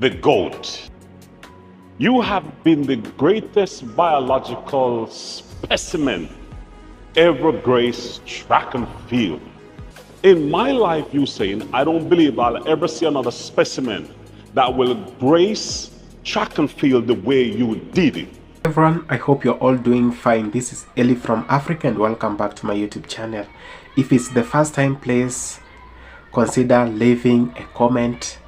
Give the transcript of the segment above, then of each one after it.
the GOAT. You have been the greatest biological specimen ever graced track and field. In my life, Usain, I don't believe I'll ever see another specimen that will grace track and field the way you did it. Everyone, I hope you're all doing fine. This is Eli from Africa and welcome back to my YouTube channel. If it's the first time, please consider leaving a comment,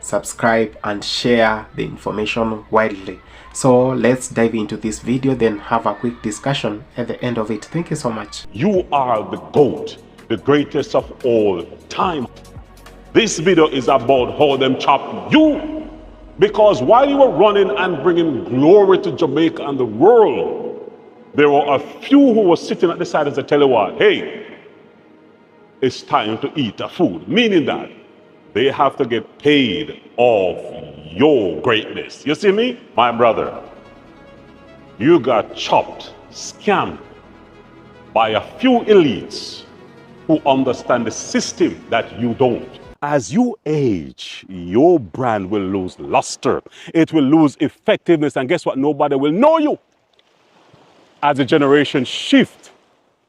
subscribe and share the information widely. So let's dive into this video, then have a quick discussion at the end of it. Thank you so much. You are the GOAT, the greatest of all time. This video is about how them chop you. Because while you were running and bringing glory to Jamaica and the world, there were a few who were sitting at the side and said, tell you what, hey, it's time to eat the food. Meaning that they have to get paid off your greatness. You see me? My brother, you got chopped, scammed by a few elites who understand the system that you don't. As you age, your brand will lose luster. It will lose effectiveness. And guess what? Nobody will know you. As the generation shift,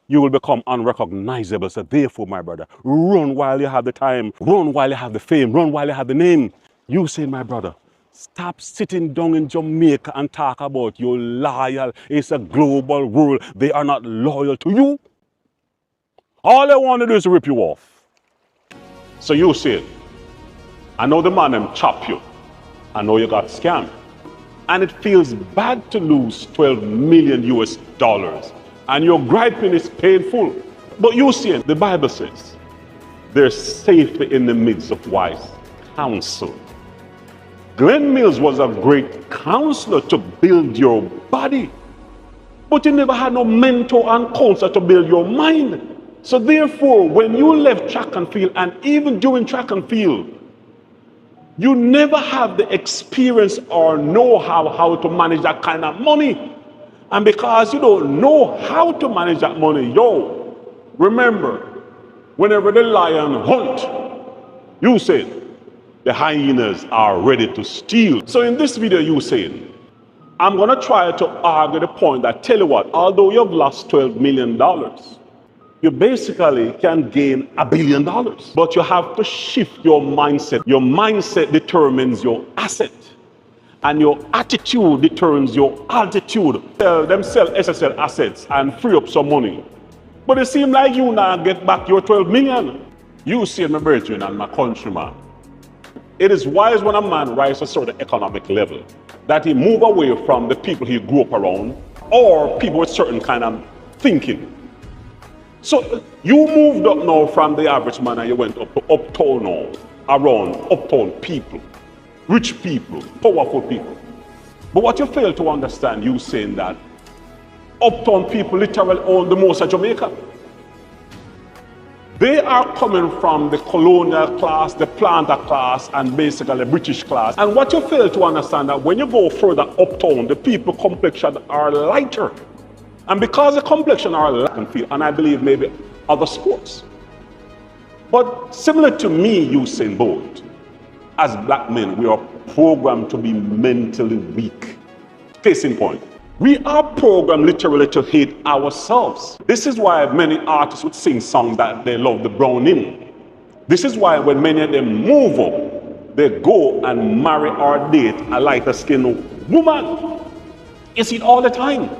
you will become unrecognizable. So therefore, my brother, run while you have the time. Run while you have the fame. Run while you have the name. You say, my brother, stop sitting down in Jamaica and talk about you're loyal. It's a global world. They are not loyal to you. All they want to do is rip you off. So you say, I know the man them chop you. I know you got scammed. And it feels bad to lose 12 million US dollars. And your griping is painful. But you see, the Bible says, there's safety in the midst of wise counsel. Glenn Mills was a great counselor to build your body. But he never had no mentor and counselor to build your mind. So therefore, when you left track and field, and even during track and field, you never have the experience or know-how how to manage that kind of money. And because you don't know how to manage that money, remember, whenever the lion hunt, you say, the hyenas are ready to steal. So in this video, you say, I'm gonna try to argue the point that, tell you what, although you've lost $12 million, you basically can gain $1 billion. But you have to shift your mindset. Your mindset determines your asset. And your attitude determines your altitude. Sell SSL assets and free up some money. But it seems like you now get back your 12 million. You see my brethren and my countryman. It is wise when a man rises to a certain economic level that he move away from the people he grew up around or people with certain kind of thinking. So you moved up now from the average man and you went up to uptown now, around uptown people, rich people, powerful people. But what you fail to understand, you saying that uptown people literally own the most of Jamaica. They are coming from the colonial class, the planter class, and basically the British class. And what you fail to understand that when you go further uptown, the people complexion are lighter. And because the complexion are light, and I believe maybe other sports. But similar to me, Usain Bolt, as black men, we are programmed to be mentally weak. Case in point, we are programmed literally to hate ourselves. This is why many artists would sing songs that they love the brown in. This is why when many of them move up, they go and marry or date a lighter skinned woman. You see it all the time.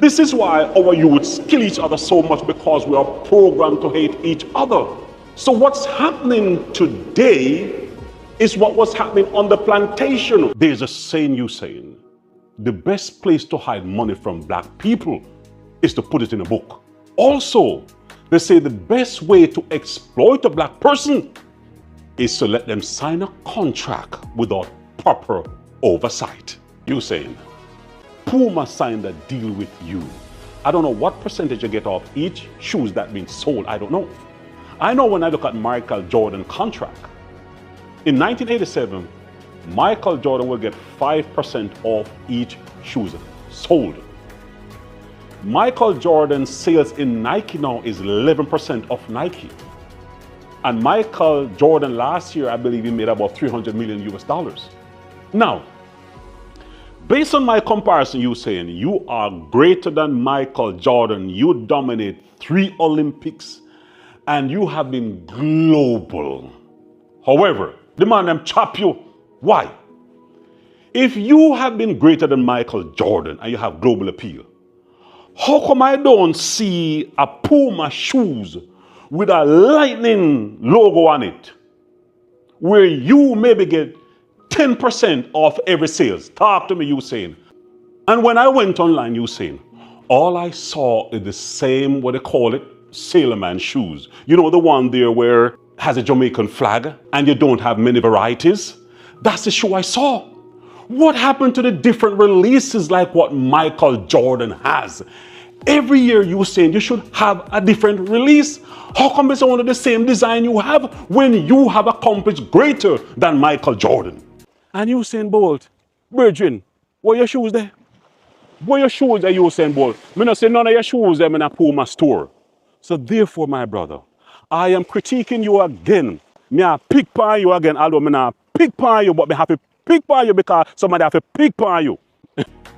This is why our youths kill each other so much, because we are programmed to hate each other. So what's happening today is what was happening on the plantation. There's a saying, you saying, the best place to hide money from black people is to put it in a book. Also, they say the best way to exploit a black person is to let them sign a contract without proper oversight. You saying, Puma signed a deal with you. I don't know what percentage you get off each shoes that being sold. I don't know. I know when I look at Michael Jordan contract. In 1987, Michael Jordan will get 5% off each shoes sold. Michael Jordan's sales in Nike now is 11% of Nike. And Michael Jordan last year, I believe he made about $300 million US. Now, based on my comparison, you saying you are greater than Michael Jordan. You dominate 3 Olympics and you have been global. However, the man them chop you. Why? If you have been greater than Michael Jordan and you have global appeal, how come I don't see a Puma shoes with a lightning logo on it, where you maybe get 10% off every sales? Talk to me, Usain. And when I went online, Usain, all I saw is the same, what they call it, sailorman shoes. You know, the one there where has a Jamaican flag and you don't have many varieties? That's the shoe I saw. What happened to the different releases like what Michael Jordan has? Every year you saying you should have a different release. How come it's only the same design you have when you have accomplished greater than Michael Jordan? And Usain Bolt, Virgin, where your shoes there? Where your shoes there, Usain Bolt? Me not say none of your shoes them in a Puma store. So therefore, my brother, I am critiquing you again. Me a pick on you again, although me not pick on you, but me have to pick on you because somebody have to pick on you.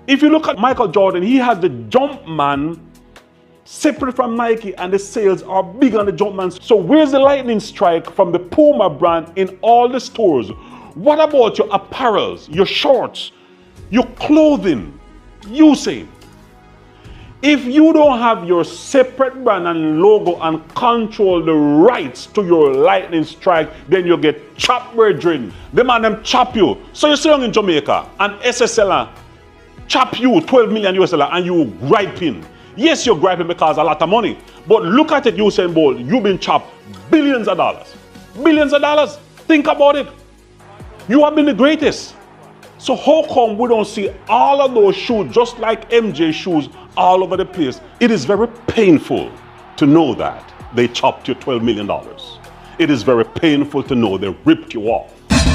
If you look at Michael Jordan, he has the Jumpman separate from Nike and the sales are big on the Jumpman. So where's the lightning strike from the Puma brand in all the stores? What about your apparels, your shorts, your clothing? Usain, if you don't have your separate brand and logo and control the rights to your lightning strike, then you get chopped, brethren. The man them chop you. So you're sitting in Jamaica and SSL chop you 12 million US dollar and you griping. Yes, you're griping because a lot of money. But look at it, Usain Bolt. You've been chopped billions of dollars. Billions of dollars. Think about it. You have been the greatest. So how come we don't see all of those shoes, just like MJ shoes, all over the place? It is very painful to know that they chopped you $12 million. It is very painful to know they ripped you off.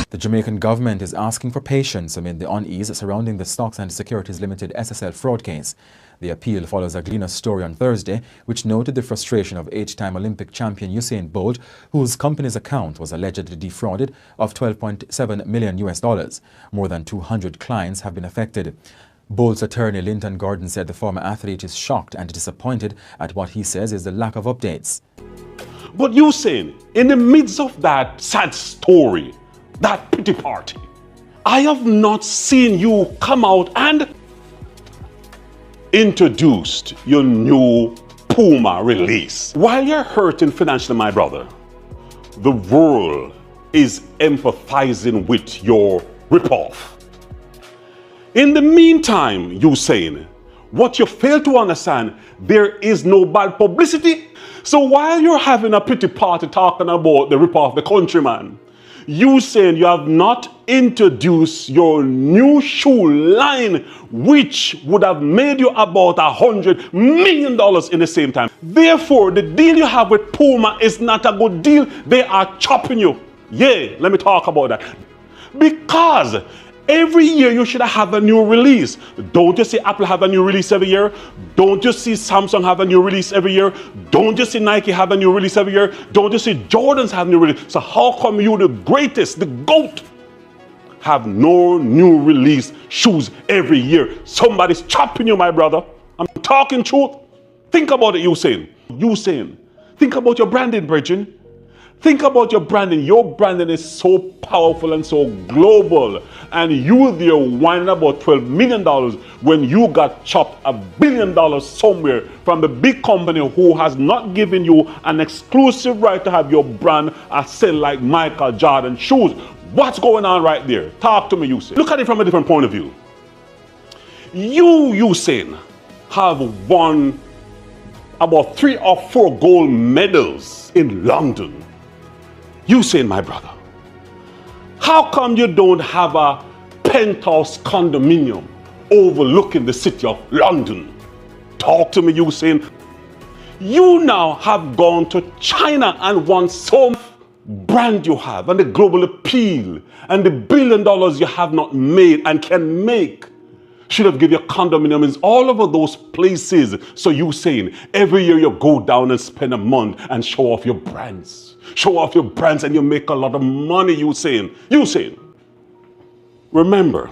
The Jamaican government is asking for patience amid the unease surrounding the Stocks and Securities Limited SSL fraud case. The appeal follows a Gleaner story on Thursday, which noted the frustration of 8-time Olympic champion Usain Bolt, whose company's account was allegedly defrauded of $12.7 million. More than 200 clients have been affected. Bolt's attorney Linton Gordon said the former athlete is shocked and disappointed at what he says is the lack of updates. But Usain, in the midst of that sad story, that pity party, I have not seen you come out and introduced your new Puma release. While you're hurting financially, my brother, the world is empathizing with your ripoff. In the meantime, Usain, what you fail to understand, there is no bad publicity. So while you're having a pity party talking about the ripoff of the countryman, Usain, you have not introduced your new shoe line, which would have made you about $100 million in the same time. Therefore, the deal you have with Puma is not a good deal. They are chopping you. Yeah, let me talk about that. Because every year you should have a new release. Don't you see Apple have a new release every year? Don't you see Samsung have a new release every year? Don't you see Nike have a new release every year? Don't you see Jordans have a new release? So how come you, the greatest, the GOAT, have no new release shoes every year? Somebody's chopping you, my brother. I'm talking truth. Think about it, Usain. Usain, think about your branding, Bridget. Think about your branding. Your branding is so powerful and so global. And you there whining about $12 million when you got chopped $1 billion somewhere from the big company who has not given you an exclusive right to have your brand sell like Michael Jordan shoes. What's going on right there? Talk to me, Usain. Look at it from a different point of view. You, Usain, have won about 3 or 4 gold medals in London. Usain, my brother, how come you don't have a penthouse condominium overlooking the city of London? Talk to me, Usain. You now have gone to China and won some brand you have and the global appeal and the $1 billion you have not made and can make. Should have given you condominiums all over those places. So you saying every year you go down and spend a month and show off your brands. Show off your brands and you make a lot of money, you saying. Remember,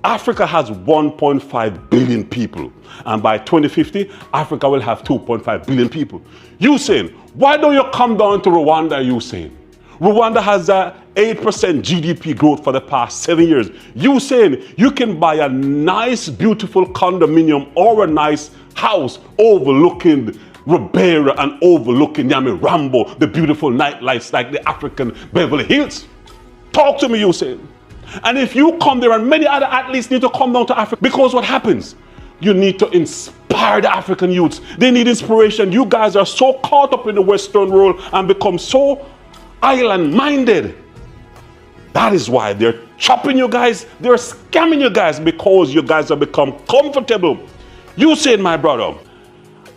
Africa has 1.5 billion people, and by 2050, Africa will have 2.5 billion people. Usain, why don't you come down to Rwanda, Usain? Rwanda has a 8% GDP growth for the past 7 years. Usain, you can buy a nice, beautiful condominium or a nice house overlooking Ribera and overlooking Nyamirambo, the beautiful nightlights like the African Beverly Hills. Talk to me, Usain. And if you come there, and many other athletes need to come down to Africa, because what happens? You need to inspire the African youths. They need inspiration. You guys are so caught up in the Western world and become so island-minded. That is why they're chopping you guys, they're scamming you guys, because you guys have become comfortable. Usain, my brother,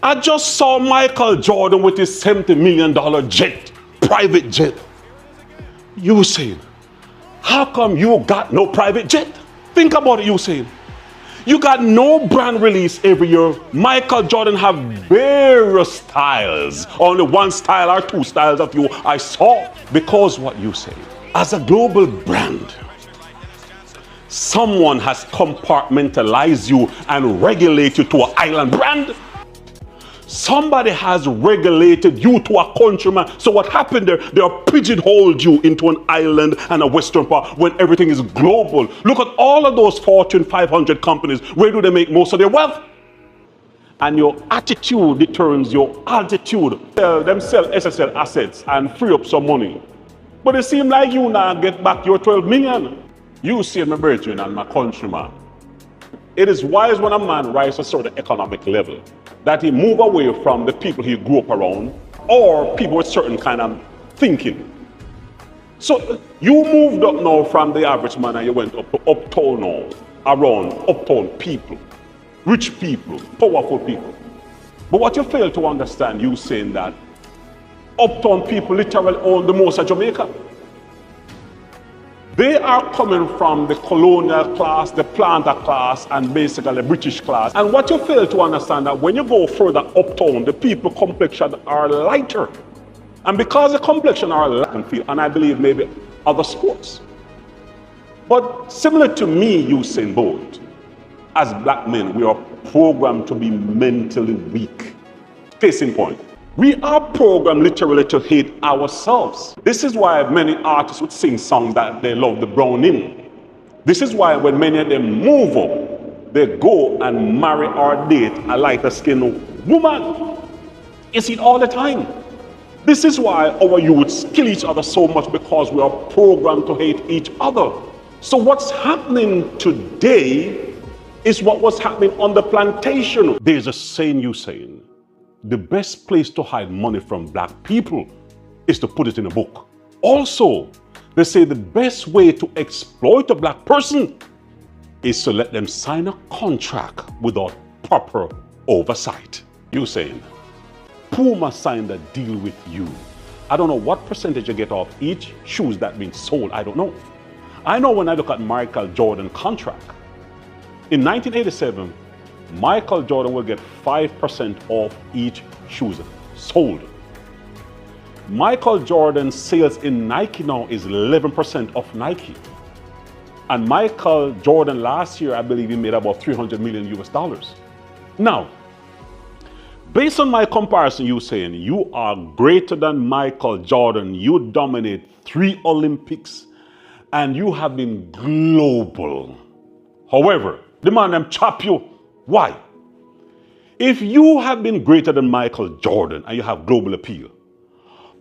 I just saw Michael Jordan with his $70 million jet, private jet. Usain, how come you got no private jet? Think about it, Usain. You got no brand release every year. Michael Jordan have various styles. Only one style or two styles of you I saw. Because what you say, as a global brand, someone has compartmentalized you and regulated you to an island brand. Somebody has regulated you to a countryman. So what happened there? They are pigeonholed you into an island and a Western part when everything is global. Look at all of those Fortune 500 companies. Where do they make most of their wealth? And your attitude determines your altitude. Them sell SSL assets and free up some money. But it seems like you now get back your 12 million. You see my brethren and my countryman. It is wise when a man rises to a certain economic level that he move away from the people he grew up around or people with certain kind of thinking. So you moved up now from the average man and you went up to uptown now, around uptown people, rich people, powerful people. But what you fail to understand, you saying that uptown people literally own the most of Jamaica. They are coming from the colonial class, the planter class, and basically the British class. And what you fail to understand that when you go further uptown, the people complexion are lighter. And because the complexion are lighter, and I believe maybe other sports. But similar to me, Usain Bolt, as black men, we are programmed to be mentally weak. Case in point. We are programmed literally to hate ourselves. This is why many artists would sing songs that they love the brown in. This is why when many of them move up, they go and marry or date a lighter skinned woman. You see it all the time. This is why our youths kill each other so much, because we are programmed to hate each other. So what's happening today is what was happening on the plantation. There's a saying, Usain, the best place to hide money from black people is to put it in a book. Also, they say the best way to exploit a black person is to let them sign a contract without proper oversight. Usain, Puma signed a deal with you. I don't know what percentage you get off each shoes that being sold. I don't know. I know when I look at Michael Jordan contract, in 1987, Michael Jordan will get 5% off each shoes sold. Michael Jordan's sales in Nike now is 11% of Nike. And Michael Jordan last year, I believe he made about 300 million US dollars. Now, based on my comparison, you saying you are greater than Michael Jordan, you dominate 3 Olympics, and you have been global. However, the man them chop you. Why? If you have been greater than Michael Jordan and you have global appeal,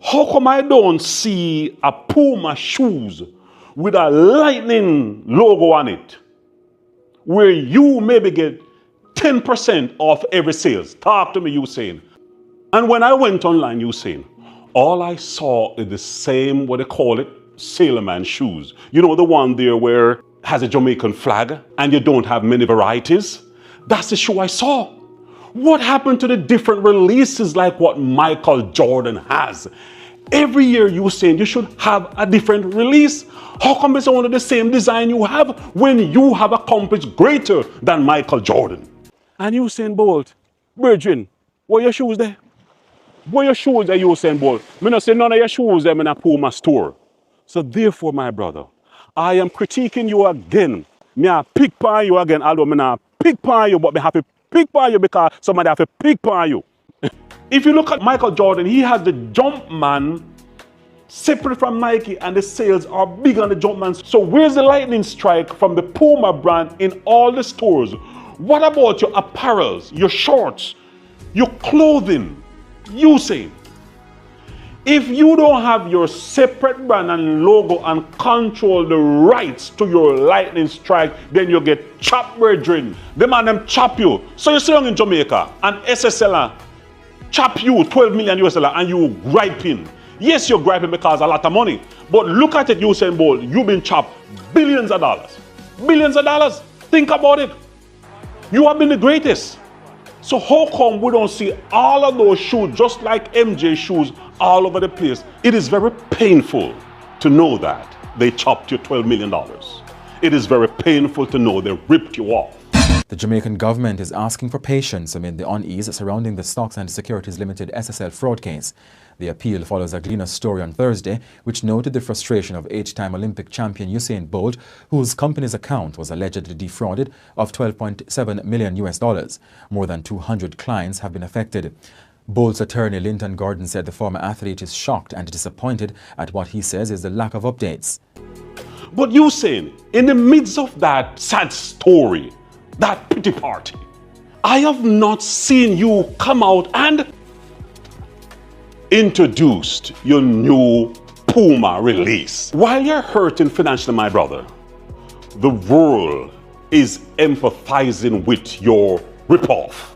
how come I don't see a Puma shoes with a lightning logo on it, where you maybe get 10% off every sales? Talk to me, Usain. And when I went online, Usain, all I saw is the same, what they call it, sailorman shoes. You know, the one there where has a Jamaican flag and you don't have many varieties? That's the shoe I saw. What happened to the different releases like what Michael Jordan has? Every year you saying you should have a different release. How come it's only the same design you have when you have accomplished greater than Michael Jordan? And Usain Bolt, Virgin, where your shoes there? Where your shoes there, Usain Bolt? Me not say none of your shoes there in a Puma store. So therefore, my brother, I am critiquing you again. Me a pick on you again, although me not pick on you, but me have to pick on you because somebody have to pick on you. If you look at Michael Jordan, he has the Jumpman separate from Nike, and the sales are big on the Jumpman. So where's the lightning strike from the Puma brand in all the stores? What about your apparels, your shorts, your clothing, Usain? If you don't have your separate brand and logo and control the rights to your lightning strike, then you get chopped, brethren. Them and them chop you. So you're sitting in Jamaica and SSLer chop you 12 million US dollar and you griping. Yes, you're griping because a lot of money. But look at it, Usain Bolt. You've been chopped billions of dollars. Billions of dollars. Think about it. You have been the greatest. So how come we don't see all of those shoes, just like MJ shoes, all over the place? It is very painful to know that they chopped you $12 million. It is very painful to know they ripped you off. The Jamaican government is asking for patience amid the unease surrounding the Stocks and Securities Limited SSL fraud case. The appeal follows a Gleaner story on Thursday, which noted the frustration of 8-time Olympic champion Usain Bolt, whose company's account was allegedly defrauded of $12.7 million US. More than 200 clients have been affected. Bolt's attorney Linton Gordon said the former athlete is shocked and disappointed at what he says is the lack of updates. But Usain, in the midst of that sad story, that pity party, I have not seen you come out and introduced your new Puma release. While you're hurting financially, my brother, the world is empathizing with your ripoff.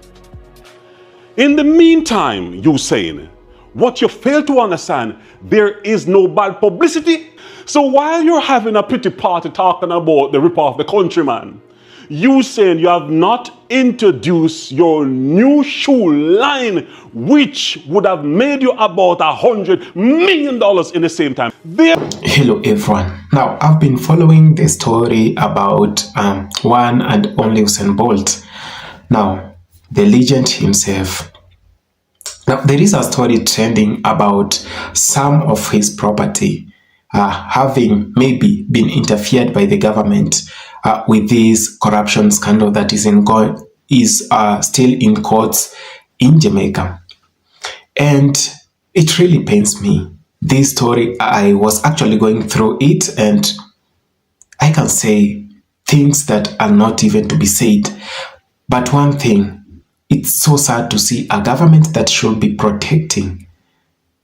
In the meantime, Usain, what you fail to understand, there is no bad publicity. So while you're having a pity party talking about the ripoff, the countryman, Usain, you have not introduced your new shoe line, which would have made you about $100 million in the same time. Hello everyone. Now I've been following the story about one and only Usain Bolt. Now the legend himself. Now there is a story trending about some of his property having maybe been interfered by the government with this corruption scandal that is still in courts in Jamaica. And it really pains me. This story, I was actually going through it and I can say things that are not even to be said. But one thing, it's so sad to see a government that should be protecting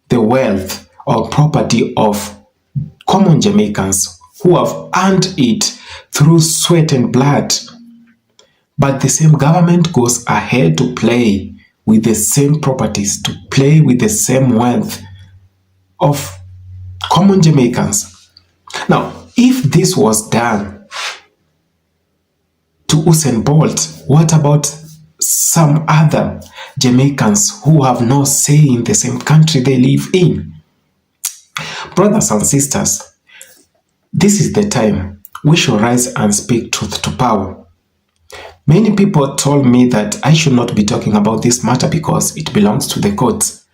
the wealth or property of common Jamaicans who have earned it through sweat and blood. But the same government goes ahead to play with the same properties, to play with the same wealth of common Jamaicans. Now, if this was done to Usain Bolt, what about some other Jamaicans who have no say in the same country they live in? Brothers and sisters, this is the time we should rise and speak truth to power. Many people told me that I should not be talking about this matter because it belongs to the courts.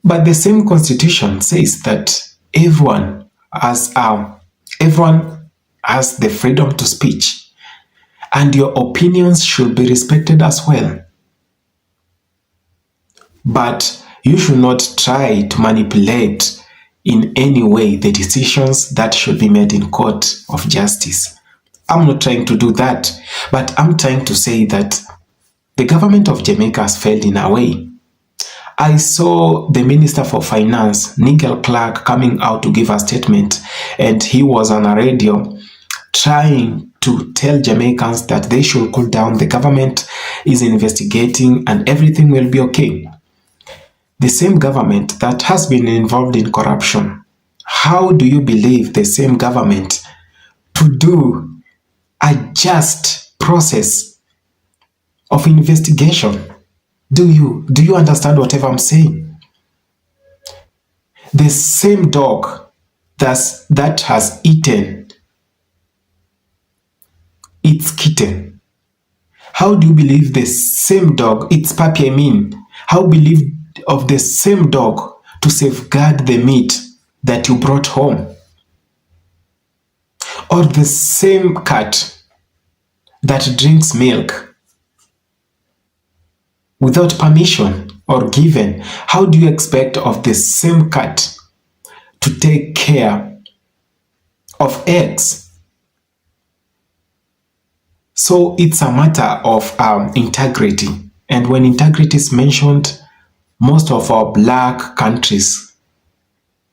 But the same constitution says that everyone has the freedom to speech, and your opinions should be respected as well. But you should not try to manipulate in any way the decisions that should be made in court of justice. I'm not trying to do that, but I'm trying to say that the government of Jamaica has failed in a way. I saw the Minister for Finance, Nigel Clark, coming out to give a statement, and he was on a radio trying to tell Jamaicans that they should cool down, the government is investigating and everything will be okay. The same government that has been involved in corruption, how do you believe the same government to do a just process of investigation? Do you understand whatever I'm saying? The same dog that has eaten its kitten. How do you believe the same dog, its puppy I mean, how believe of the same dog to safeguard the meat that you brought home? or the same cat that drinks milk without permission or given, how do you expect of the same cat to take care of eggs? So it's a matter of integrity. And when integrity is mentioned, most of our black countries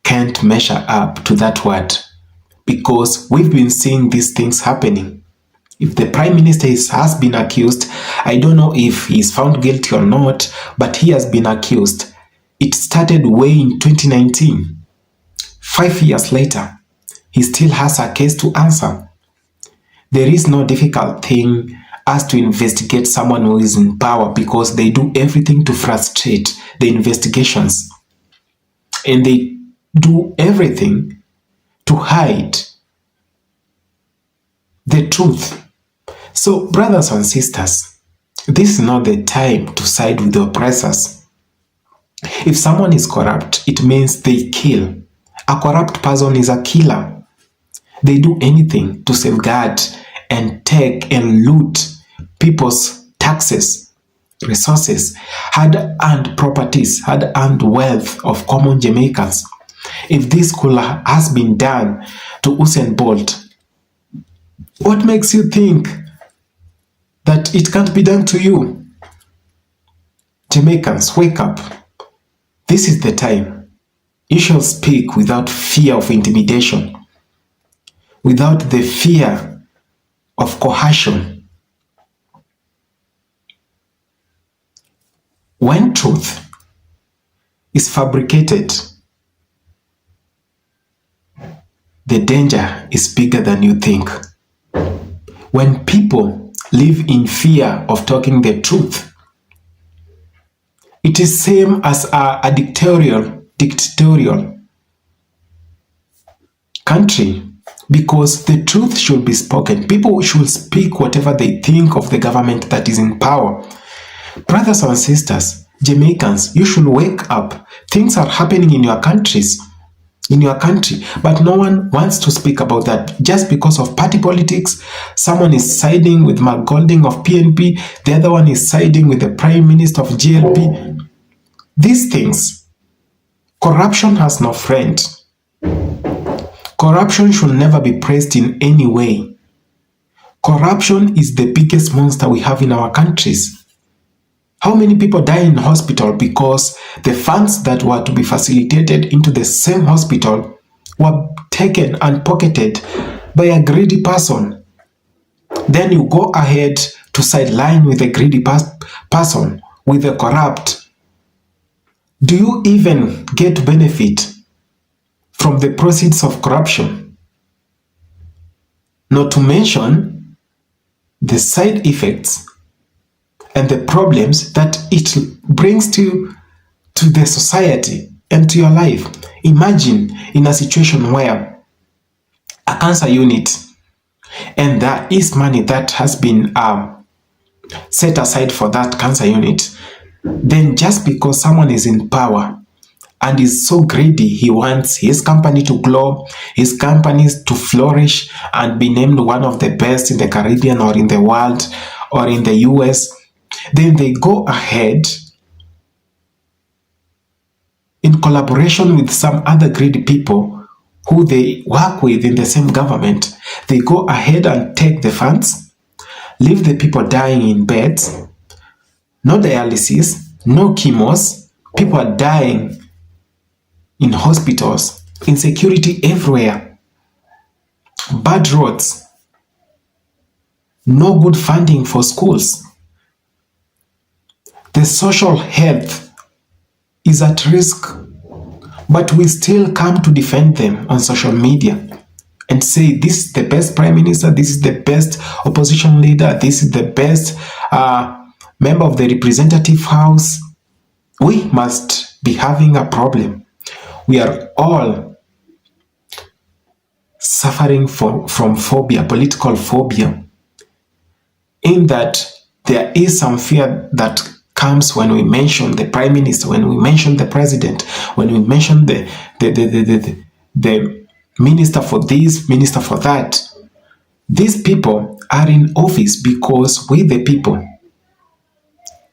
can't measure up to that word, because we've been seeing these things happening. If the Prime Minister has been accused, I don't know if he's found guilty or not, but he has been accused. It started way in 2019. 5 years later, he still has a case to answer. There is no difficult thing as to investigate someone who is in power, because they do everything to frustrate the investigations. And they do everything to hide the truth. So, brothers and sisters, this is not the time to side with the oppressors. If someone is corrupt, it means they kill. A corrupt person is a killer. They do anything to safeguard and take and loot people's taxes, resources, hard-earned properties, hard-earned wealth of common Jamaicans. If this could has been done to Usain Bolt, what makes you think that it can't be done to you? Jamaicans, wake up. This is the time. You shall speak without fear of intimidation, without the fear of coercion. When truth is fabricated, the danger is bigger than you think. When people live in fear of talking the truth, it is same as a dictatorial country, because the truth should be spoken. People should speak whatever they think of the government that is in power. Brothers and sisters, Jamaicans, you should wake up. Things are happening in your countries, in your country, but no one wants to speak about that. Just because of party politics, someone is siding with Mark Golding of PNP, the other one is siding with the Prime Minister of GLP. These things, corruption has no friend. Corruption should never be praised in any way. Corruption is the biggest monster we have in our countries. How many people die in hospital because the funds that were to be facilitated into the same hospital were taken and pocketed by a greedy person? Then you go ahead to sideline with a greedy person, with a corrupt. Do you even get benefit from the proceeds of corruption? Not to mention the side effects and the problems that it brings to the society and to your life. Imagine in a situation where a cancer unit, and there is money that has been set aside for that cancer unit, then just because someone is in power and is so greedy, he wants his company to grow, his companies to flourish and be named one of the best in the Caribbean or in the world or in the US, then they go ahead in collaboration with some other greedy people who they work with in the same government. They go ahead and take the funds, leave the people dying in beds, no dialysis, no chemos, people are dying in hospitals, insecurity everywhere, bad roads, no good funding for schools. The social health is at risk, but we still come to defend them on social media and say this is the best prime minister, this is the best opposition leader, this is the best member of the representative house. We must be having a problem. We are all suffering from phobia, political phobia, in that there is some fear that comes when we mention the prime minister, when we mention the president, when we mention the minister for this, minister for that. These people are in office because we the people,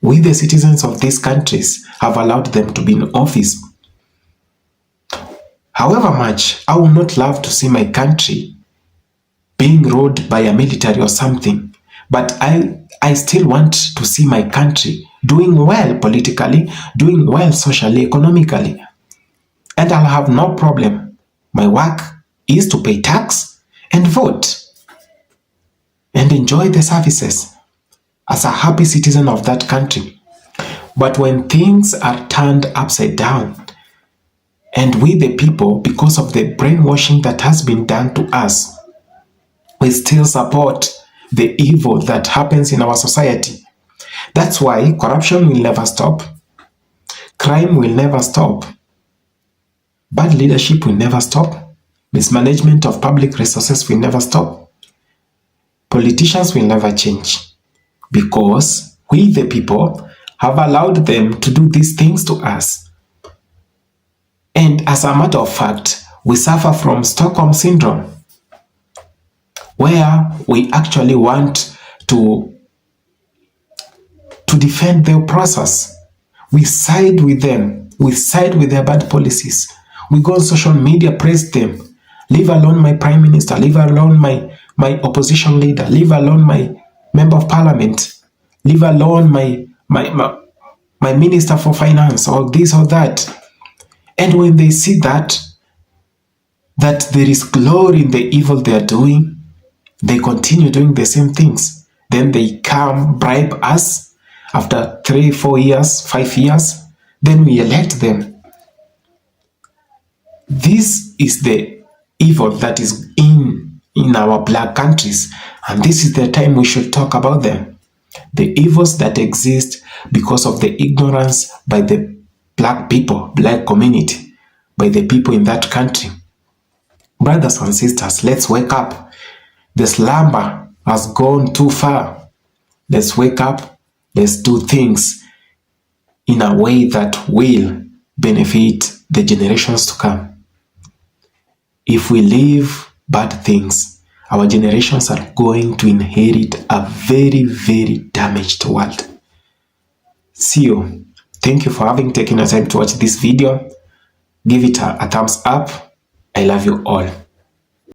we the citizens of these countries have allowed them to be in office. However much I would not love to see my country being ruled by a military or something, but I still want to see my country doing well politically, doing well socially, economically. And I'll have no problem. My work is to pay tax and vote and enjoy the services as a happy citizen of that country. But when things are turned upside down, and we the people, because of the brainwashing that has been done to us, we still support the evil that happens in our society. That's why corruption will never stop, crime will never stop, bad leadership will never stop, mismanagement of public resources will never stop, politicians will never change, because we the people have allowed them to do these things to us. And as a matter of fact, we suffer from Stockholm Syndrome, where we actually want to defend their process. We side with them. We side with their bad policies. We go on social media, praise them. Leave alone my prime minister. Leave alone my opposition leader. Leave alone my member of parliament. Leave alone my minister for finance, or this or that. And when they see that there is glory in the evil they are doing, they continue doing the same things. Then they come bribe us after 3, 4 years, 5 years. Then we elect them. This is the evil that is in our black countries. And this is the time we should talk about them. The evils that exist because of the ignorance by the black people, black community, by the people in that country. Brothers and sisters, let's wake up. The slumber has gone too far. Let's wake up. Let's do things in a way that will benefit the generations to come. If we leave bad things, our generations are going to inherit a very, very damaged world. See you. Thank you for having taken the time to watch this video. Give it a thumbs up. I love you all.